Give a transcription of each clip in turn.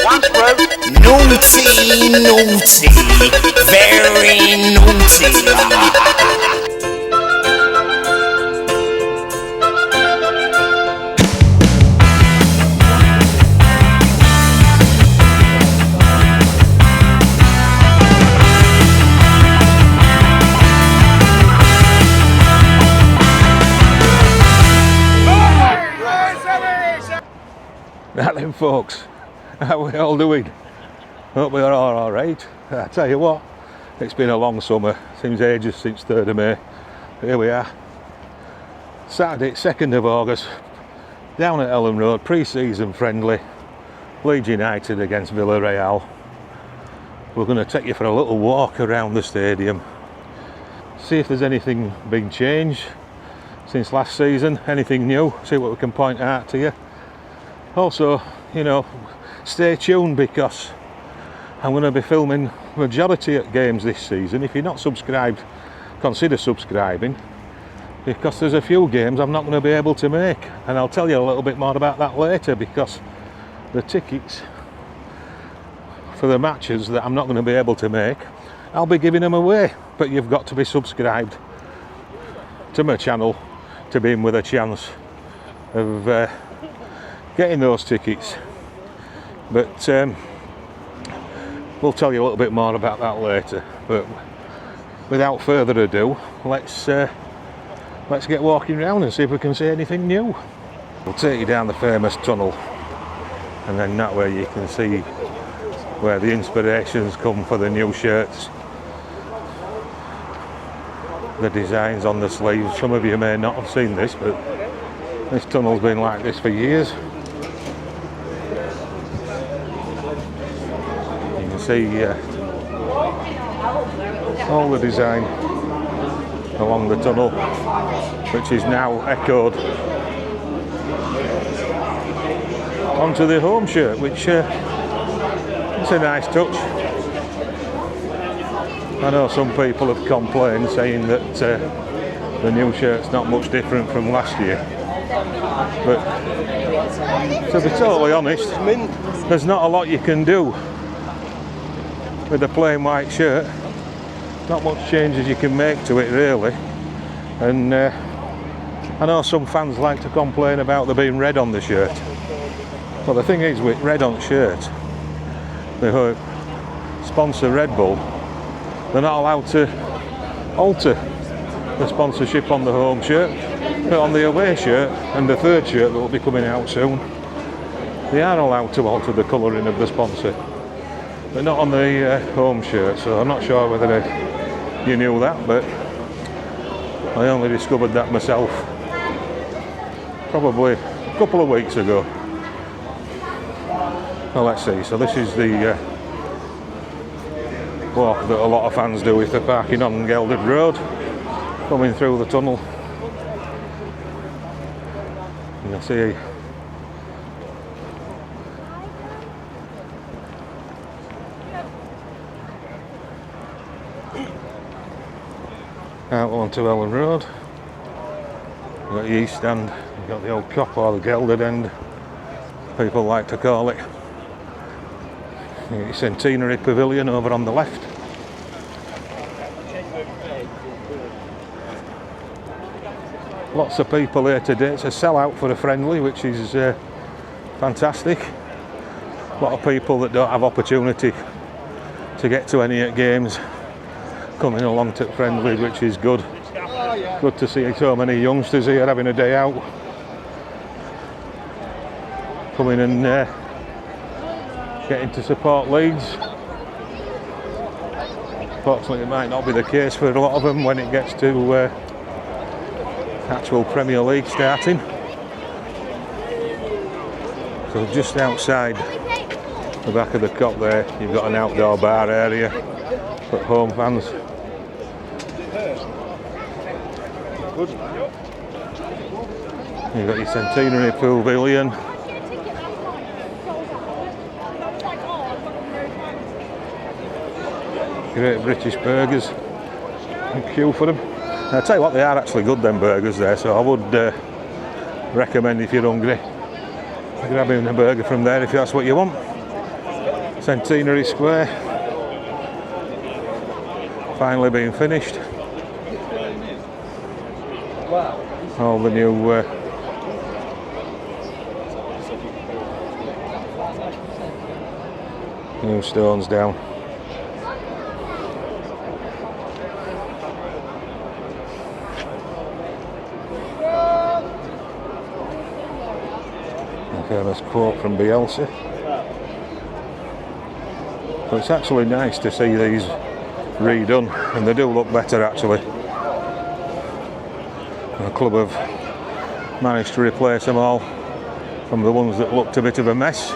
once wrote, naughty, naughty, very naughty. Right then folks, how are we all doing? Hope we are all alright. I tell you what, it's been a long summer, seems ages since 3rd of May. Here we are, Saturday 2nd of August, down at Elland Road, pre-season friendly, Leeds United against Villarreal. We're going to take you for a little walk around the stadium, see if there's anything big change since last season, anything new, see what we can point out to you. Also, you know, stay tuned because I'm going to be filming majority at games this season. If you're not subscribed, consider subscribing, because there's a few games I'm not going to be able to make, and I'll tell you a little bit more about that later, because the tickets for the matches that I'm not going to be able to make, I'll be giving them away, but you've got to be subscribed to my channel to be in with a chance of getting those tickets. But we'll tell you a little bit more about that later. But without further ado, let's get walking around and see if we can see anything new. We'll take you down the famous tunnel, and then that way you can see where the inspirations come for the new shirts, the designs on the sleeves. Some of you may not have seen this, but this tunnel's been like this for years. See all the design along the tunnel, which is now echoed onto the home shirt, which it's a nice touch. I know some people have complained, saying that the new shirt's not much different from last year, but to be totally honest, there's not a lot you can do with a plain white shirt. Not much changes you can make to it really. And I know some fans like to complain about there being red on the shirt. Well, the thing is, with red on shirt, the sponsor Red Bull, they're not allowed to alter the sponsorship on the home shirt, but on the away shirt and the third shirt that will be coming out soon, they are allowed to alter the colouring of the sponsor, but not on the home shirt. So I'm not sure whether you knew that, but I only discovered that myself probably a couple of weeks ago. Well, let's see. So this is the walk that a lot of fans do if they're parking on Elland Road, coming through the tunnel. You'll see out onto Elland Road. You've got the east end, you've got the old cop, or the gelded end, people like to call it. You've got your Centenary Pavilion over on the left. Lots of people here today. It's a sellout for a friendly, which is fantastic. A lot of people that don't have opportunity to get to any games coming along to friendlies, which is good. Good to see so many youngsters here having a day out, coming and getting to support Leeds. Unfortunately, it might not be the case for a lot of them when it gets to actual Premier League starting. So just outside the back of the cop there, you've got an outdoor bar area for home fans. You've got your Centenary Pavilion. Great British burgers. Queue for them. And I'll tell you what, they are actually good, them burgers there, so I would recommend, if you're hungry, grabbing a burger from there if that's what you want. Centenary Square finally being finished. All the new stones down. A famous quote from Bielsa. So it's actually nice to see these redone, and they do look better actually. The club have managed to replace them all from the ones that looked a bit of a mess.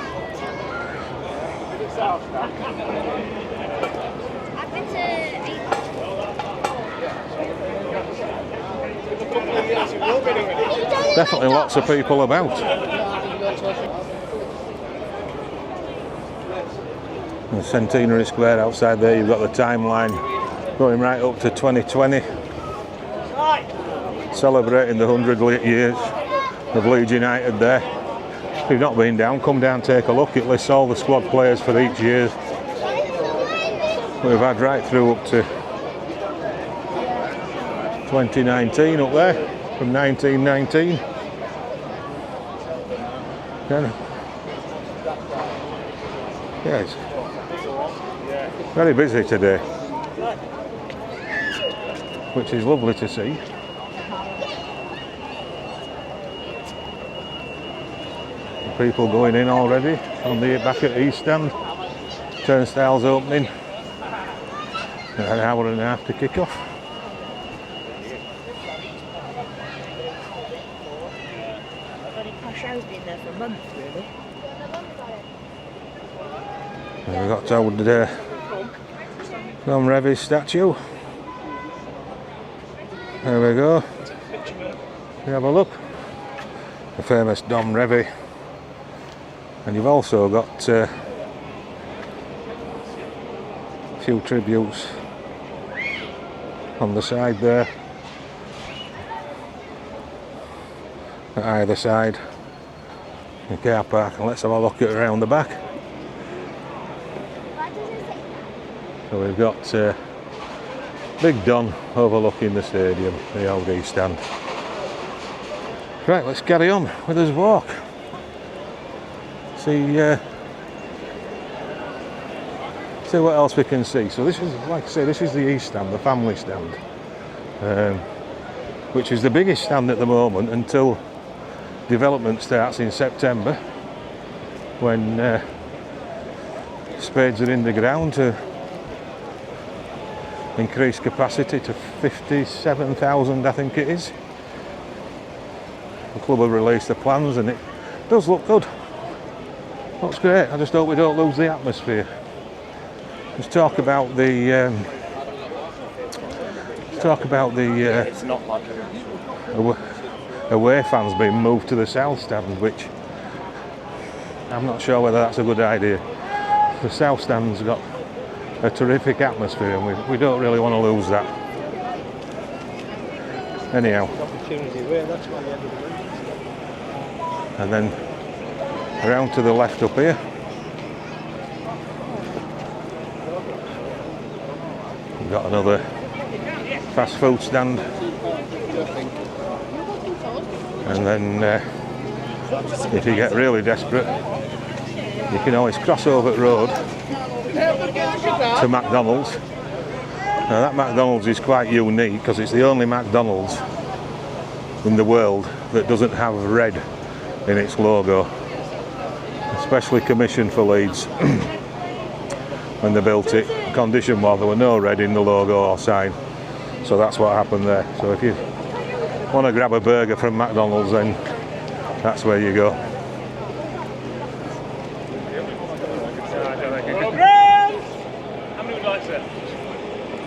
Definitely lots of people about. The Centenary Square outside there, you've got the timeline going right up to 2020, celebrating the 100 years of Leeds United there. If you've not been down, come down, take a look. It lists all the squad players for each year we've had right through up to 2019 up there, from 1919. Yeah, it's very busy today, which is lovely to see. The people going in already on the back at East Stand. Turnstiles opening. An hour and a half to kick off. Show's been there for a month, really. We've got told Dom Revy's statue. There we go. We have a look. The famous Dom Revy. And you've also got a few tributes on the side there. At either side. The car park, and let's have a look at around the back. So we've got Big Don overlooking the stadium, the old East Stand. Right, let's carry on with this walk. See what else we can see. So this is, like I say, this is the East Stand, the family stand, which is the biggest stand at the moment until development starts in September, when spades are in the ground to increase capacity to 57,000, I think it is. The club have released the plans and it does look good. Looks great. I just hope we don't lose the atmosphere. Let's talk about the It's not like away fans being moved to the south stand, which I'm not sure whether that's a good idea. The south stand's got a terrific atmosphere and we don't really want to lose that. Anyhow, and then around to the left up here, we've got another fast food stand. And then if you get really desperate, you can always cross over the road to McDonald's. Now that McDonald's is quite unique because it's the only McDonald's in the world that doesn't have red in its logo. Especially commissioned for Leeds when they built it. The condition was there were no red in the logo or sign. So that's what happened there. So if you want to grab a burger from McDonald's, then that's where you go. How many would you like, sir?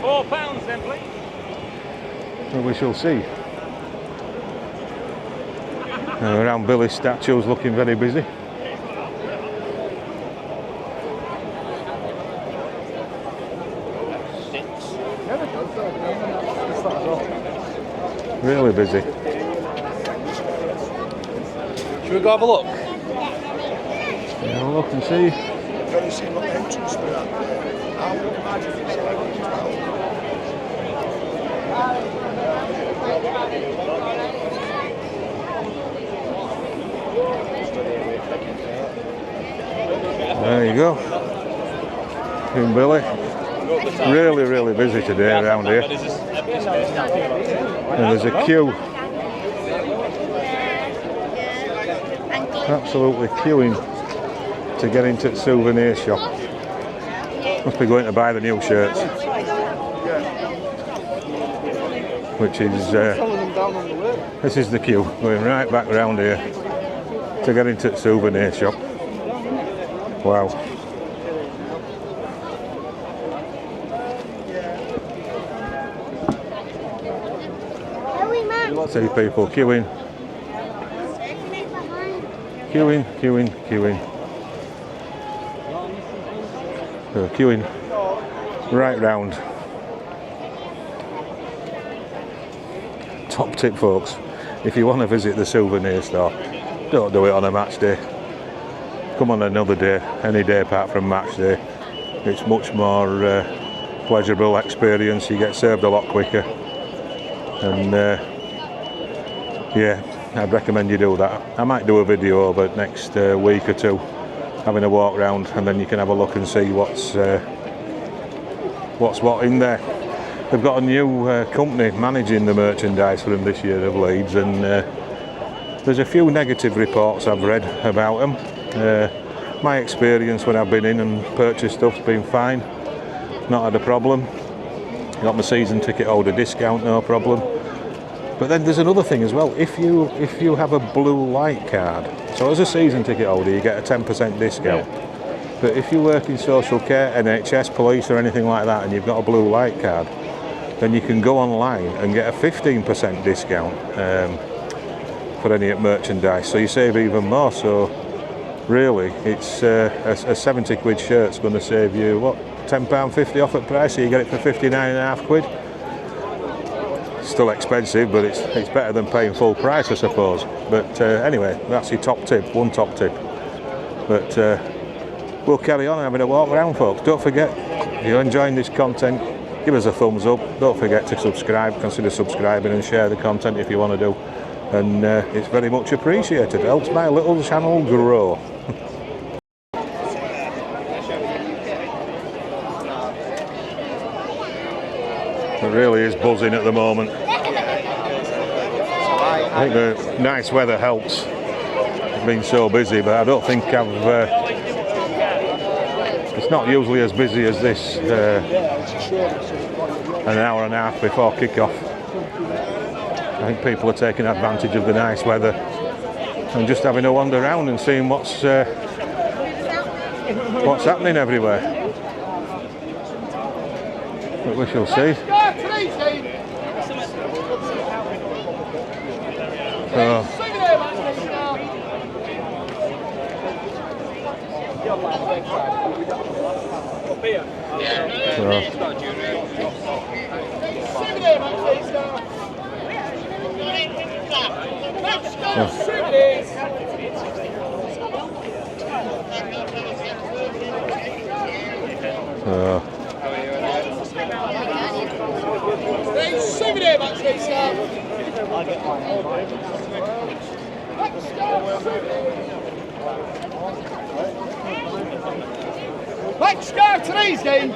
£4 then, please. Well, we shall see. Around Billy's statues looking very busy. Really busy. Should we go have a look? Yeah, we'll look and see. very similar entrance for that. I would imagine it's like 12. There you go. King Billy. Really, really busy today around here. And there's a queue. Absolutely queuing to get into the souvenir shop. Must be going to buy the new shirts. Which is, this is the queue, going right back around here to get into the souvenir shop. Wow. See people queuing. Queuing. So queuing right round. Top tip, folks, if you want to visit the souvenir store, don't do it on a match day. Come on another day, any day apart from match day. It's much more pleasurable experience. You get served a lot quicker, and yeah, I'd recommend you do that. I might do a video over next week or two, having a walk round, and then you can have a look and see what's what in there. They've got a new company managing the merchandise for them this year of Leeds, and there's a few negative reports I've read about them. My experience when I've been in and purchased stuff's been fine, not had a problem. Got my season ticket holder discount, no problem. But then there's another thing as well. If you have a blue light card, so as a season ticket holder you get a 10% discount. But if you work in social care, NHS, police or anything like that, and you've got a blue light card, then you can go online and get a 15% discount for any merchandise. So you save even more. So really, it's a 70 quid shirt's going to save you, what, £10.50 off at price, so you get it for 59.5 quid. Still expensive, but it's better than paying full price, I suppose. But anyway, that's your top tip, one top tip. But we'll carry on having a walk around, folks. Don't forget, if you're enjoying this content, give us a thumbs up. Don't forget to subscribe, consider subscribing and share the content if you want to do. And it's very much appreciated. It helps my little channel grow. It really is buzzing at the moment. I think the nice weather helps. It's been so busy, but I don't think I've... it's not usually as busy as this an hour and a half before kick-off. I think people are taking advantage of the nice weather and just having a wander around and seeing what's happening everywhere. But we shall see. Let's go today's game.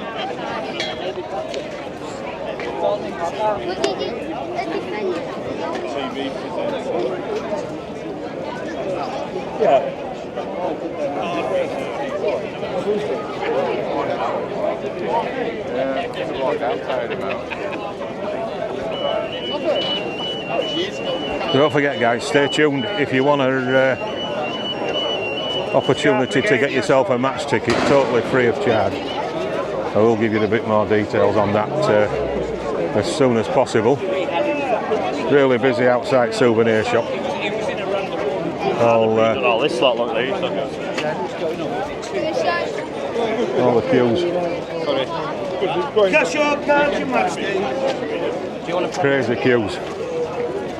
Yeah. Don't forget, guys, stay tuned if you want an opportunity to get yourself a match ticket totally free of charge. I will give you a bit more details on that as soon as possible. Really busy outside souvenir shop. All this lot look like all the queues. Cash your card, you match day. Crazy queues.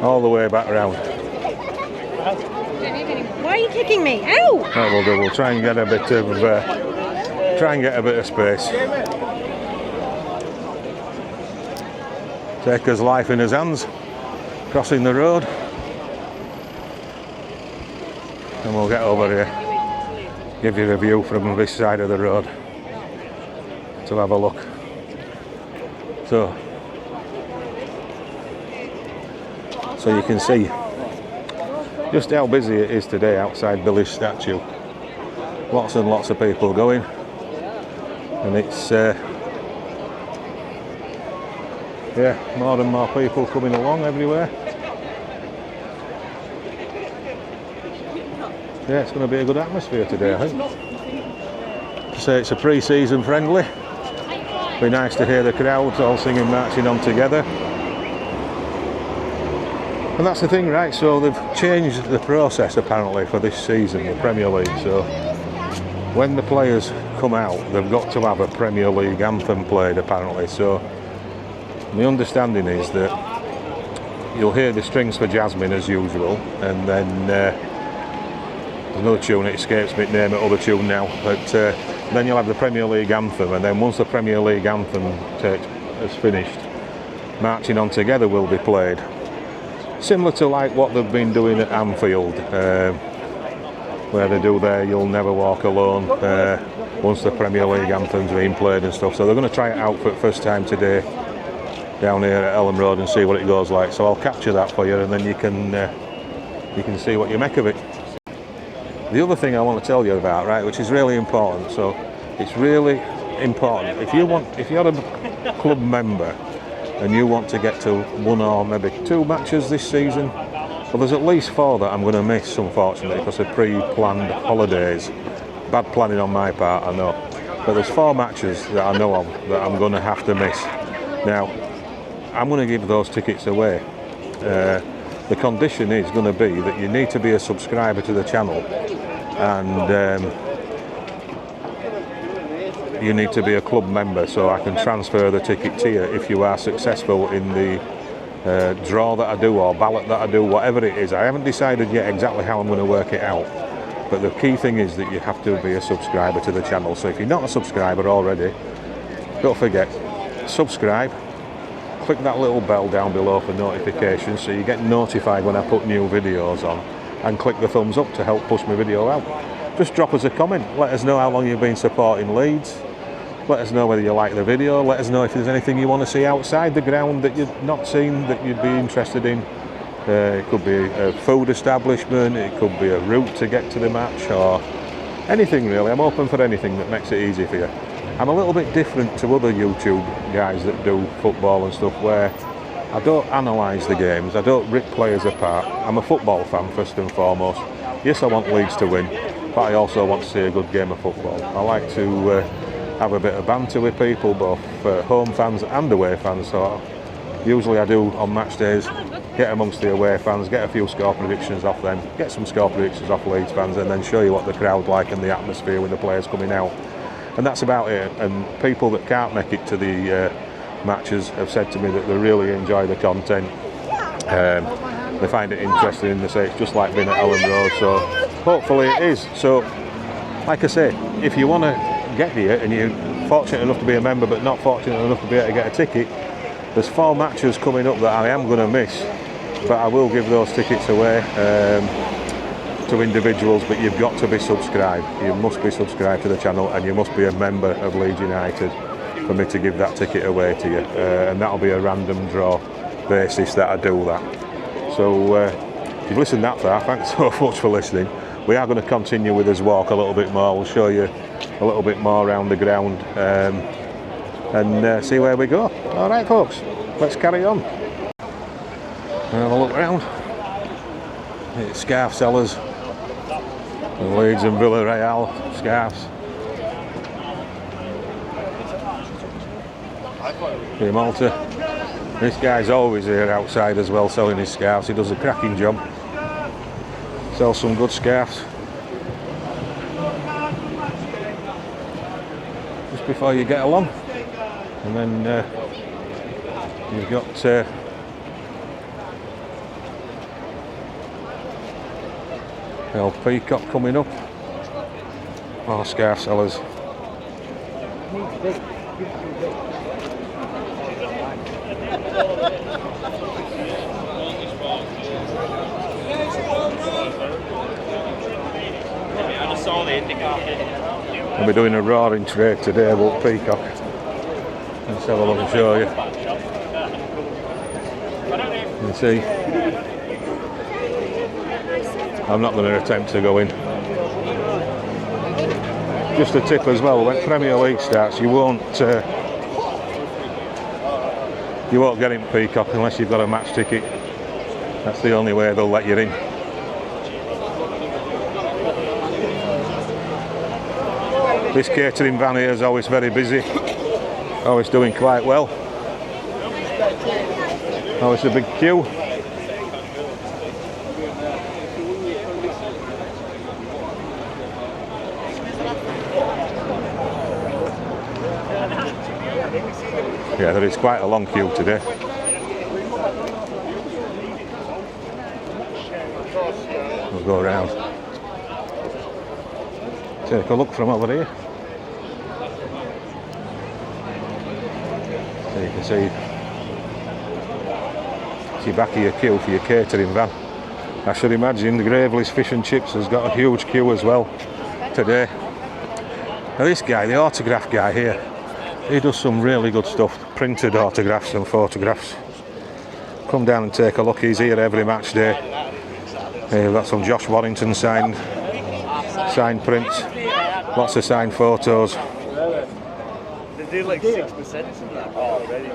All the way back round. Why are you kicking me? Ow! That will do. We'll try and get a bit of try and get a bit of space. Taker's life in his hands, crossing the road. And we'll get over here, give you a view from this side of the road to have a look. So you can see just how busy it is today outside Billy's statue. Lots and lots of people going, and it's yeah, more and more people coming along everywhere. Yeah, it's going to be a good atmosphere today, I think. So it's a pre-season friendly. Be nice to hear the crowds all singing Marching On Together. And that's the thing, right? So they've changed the process apparently for this season, the Premier League. So when the players come out, they've got to have a Premier League anthem played apparently. So the understanding is that you'll hear the Strings for Jasmine as usual, and then there's another tune, it escapes me, name it, other tune now, but then you'll have the Premier League anthem, and then once the Premier League anthem is finished, Marching On Together will be played. Similar to like what they've been doing at Anfield, where they do their You'll Never Walk Alone once the Premier League anthem's been played and stuff. So they're going to try it out for the first time today down here at Elland Road and see what it goes like. So I'll capture that for you, and then you can see what you make of it. The other thing I want to tell you about, right, which is really important. So it's really important if you're a club member and you want to get to one or maybe two matches this season. Well, there's at least 4 that I'm going to miss, unfortunately, because of pre-planned holidays. Bad planning on my part, I know. But there's 4 matches that I know of that I'm going to have to miss. Now, I'm going to give those tickets away. The condition is going to be that you need to be a subscriber to the channel, and you need to be a club member, so I can transfer the ticket to you if you are successful in the draw that I do or ballot that I do, whatever it is. I haven't decided yet exactly how I'm going to work it out, but the key thing is that you have to be a subscriber to the channel. So if you're not a subscriber already, don't forget, subscribe, click that little bell down below for notifications so you get notified when I put new videos on, and click the thumbs up to help push my video out. Just drop us a comment, let us know how long you've been supporting Leeds, let us know whether you like the video, let us know if there's anything you want to see outside the ground that you've not seen that you'd be interested in. It could be a food establishment, it could be a route to get to the match, or anything really. I'm open for anything that makes it easy for you. I'm a little bit different to other YouTube guys that do football and stuff, where I don't analyse the games, I don't rip players apart. I'm a football fan first and foremost. Yes, I want Leeds to win, but I also want to see a good game of football. I like to have a bit of banter with people, both home fans and away fans. So usually I do on match days, get amongst the away fans, get a few score predictions off them, get some score predictions off Leeds fans, and then show you what the crowd like and the atmosphere with the players coming out. And that's about it. And people that can't make it to the matches have said to me that they really enjoy the content. They find it interesting, and they say it's just like being at Elland Road, so hopefully it is. So like I say, if you want to get here and you're fortunate enough to be a member but not fortunate enough to be able to get a ticket, there's 4 matches coming up that I am going to miss, but I will give those tickets away to individuals. But you've got to be subscribed, you must be subscribed to the channel, and you must be a member of Leeds United for me to give that ticket away to you, and that'll be a random draw basis that I do that. So if you've listened that far, thanks so much for listening. We are going to continue with this walk a little bit more. We'll show you a little bit more around the ground and see where we go. All right, folks, let's carry on. Have a look around. It's scarf sellers, and Leeds and Villarreal scarves. Here, Malta. This guy's always here outside as well, selling his scarves. He does a cracking job. Sells some good scarves. Just before you get along, and then you've got the old Peacock coming up. More scarf sellers. I just saw the indicator. We'll be doing a roaring trade today about Peacock. Let's have a look and show you. You can see. I'm not going to attempt to go in. Just a tip as well, when Premier League starts, you won't get in Peacock unless you've got a match ticket. That's the only way they'll let you in. This catering van here is always very busy, always doing quite well. Always a big queue. Yeah, there is quite a long queue today. We'll go around. Take a look from over here. So you can see back of your queue for your catering van. I should imagine the Gravely's Fish and Chips has got a huge queue as well today. Now this guy, the autograph guy here, he does some really good stuff, printed autographs and photographs. Come down and take a look, he's here every match day. We've got some Josh Warrington signed prints, lots of signed photos. They do like 6% from that already.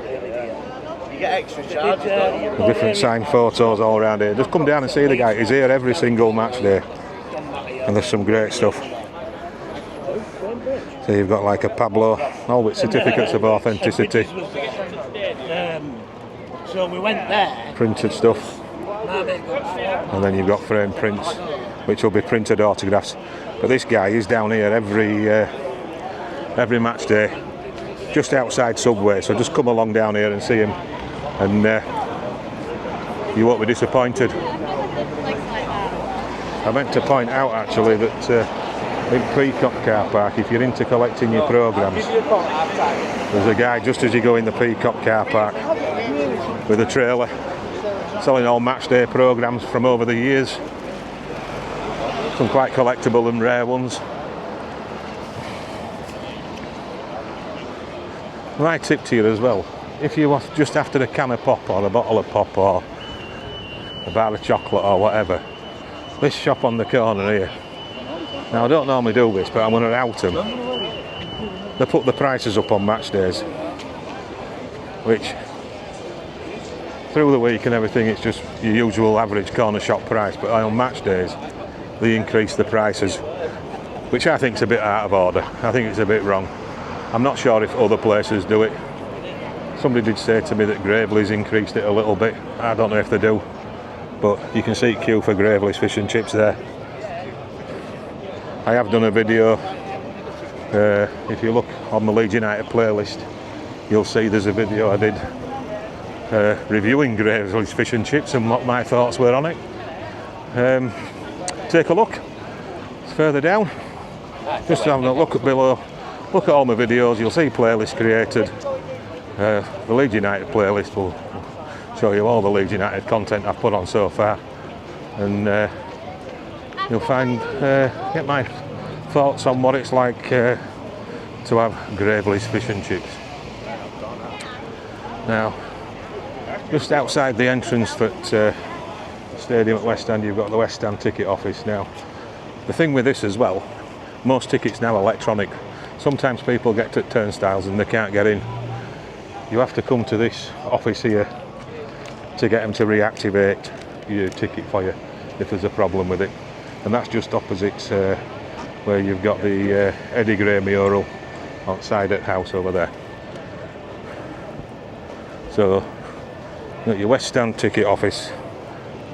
You get extra charges, don't you? Different signed photos all around here. Just come down and see the guy, he's here every single match day. And there's some great stuff. So you've got like a Pablo, all with certificates of authenticity. So we went there. Printed stuff. And then you've got frame prints, which will be printed autographs. But this guy is down here every match day, just outside Subway. So just come along down here and see him, and you won't be disappointed. I meant to point out actually that in Peacock car park, if you're into collecting your programmes, there's a guy just as you go in the Peacock car park with a trailer selling all match day programmes from over the years. Some quite collectible and rare ones. My tip to you as well, if you are just after a can of pop or a bottle of pop or a bar of chocolate or whatever, this shop on the corner here. Now I don't normally do this, but I'm going to out them. They put the prices up on match days, which through the week and everything it's just your usual average corner shop price, but on match days they increase the prices, which I think is a bit out of order. I think it's a bit wrong. I'm not sure if other places do it. Somebody did say to me that Gravely's increased it a little bit. I don't know if they do, but you can see queue for Gravely's Fish and Chips there. I have done a video, if you look on the Leeds United playlist, you'll see there's a video I did reviewing Gravely's Fish and Chips and what my thoughts were on it. Take a look, it's further down, just having a look at below, look at all my videos, you'll see playlists created. The Leeds United playlist will show you all the Leeds United content I've put on so far, and you'll find, get my thoughts on what it's like to have Gravely's Fish and Chips. Now, just outside the entrance at Stadium at West End, you've got the West End ticket office. Now, the thing with this as well, most tickets now are electronic. Sometimes people get to turnstiles and they can't get in. You have to come to this office here to get them to reactivate your ticket for you if there's a problem with it. And that's just opposite where you've got the Eddie Gray mural outside at house over there. So, you've got your West End ticket office.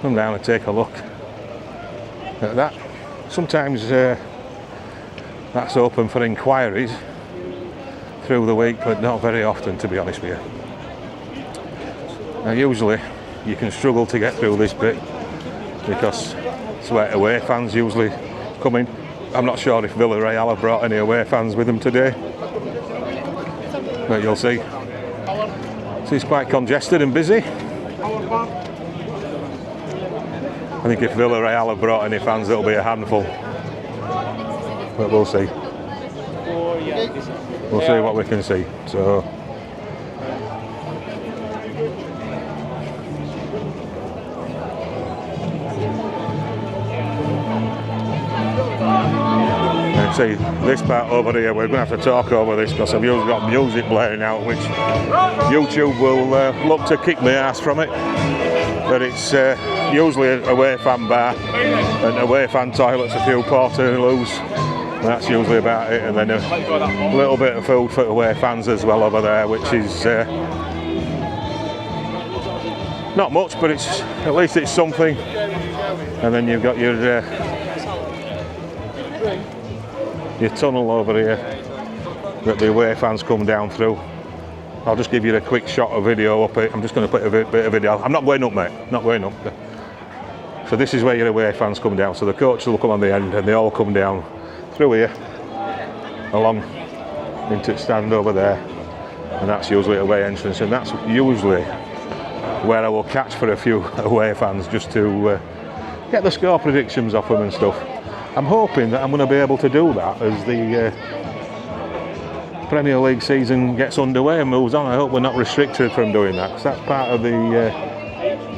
Come down and take a look at that. Sometimes that's open for inquiries through the week, but not very often, to be honest with you. Now, usually you can struggle to get through this bit because it's where away fans usually come in. I'm not sure if Villarreal have brought any away fans with them today. but you'll see. So it's quite congested and busy. I think if Villarreal have brought any fans, it'll be a handful. But we'll see. We'll see what we can see. So. See, this part over here, we're going to have to talk over this because I've usually got music blaring out, which YouTube will look to kick my ass from it. But it's usually a away fan bar and away fan toilets, a few Portaloos. That's usually about it, and then a little bit of food for away fans as well over there, which is not much, but it's at least it's something. And then you've got your tunnel over here that the away fans come down through. I'll just give you a quick shot of video up it. I'm just going to put a bit of video. I'm not going up, mate, not going up. So this is where your away fans come down. So the coaches will come on the end and they all come down through here, along into the stand over there. And that's usually away entrance, and that's usually where I will catch for a few away fans just to get the score predictions off them and stuff. I'm hoping that I'm going to be able to do that as the Premier League season gets underway and moves on. I hope we're not restricted from doing that, because that's part of the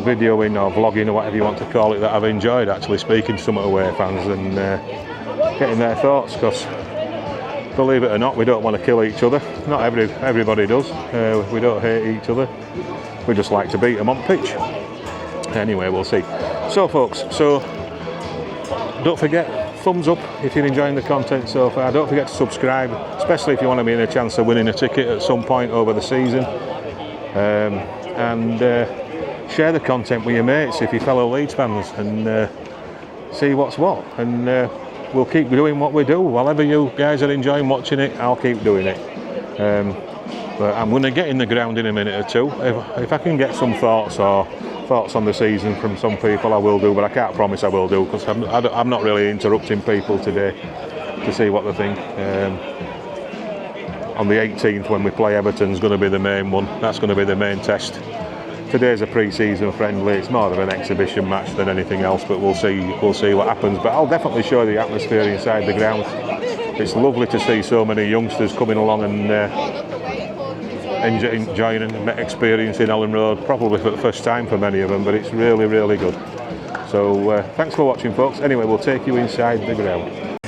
videoing or vlogging or whatever you want to call it that I've enjoyed, actually speaking to some away fans and getting their thoughts, because believe it or not, we don't want to kill each other. Not everybody does. We don't hate each other. We just like to beat them on pitch. Anyway, we'll see. So folks, don't forget, thumbs up if you're enjoying the content so far. Don't forget to subscribe, especially if you want to be in a chance of winning a ticket at some point over the season. And share the content with your mates if you're fellow Leeds fans, and see what's what. And we'll keep doing what we do. Whatever you guys are enjoying watching it, I'll keep doing it. But I'm going to get in the ground in a minute or two. If I can get some thoughts on the season from some people, I will do, but I can't promise I will do, because I'm not really interrupting people today to see what they think. On the 18th, when we play Everton, is going to be the main one. That's going to be the main test. Today's a pre-season friendly. It's more of an exhibition match than anything else, but we'll see what happens. But I'll definitely show the atmosphere inside the ground. It's lovely to see so many youngsters coming along and enjoying and experiencing Elland Road, probably for the first time for many of them, but it's really, really good. So thanks for watching, folks. Anyway, we'll take you inside the ground.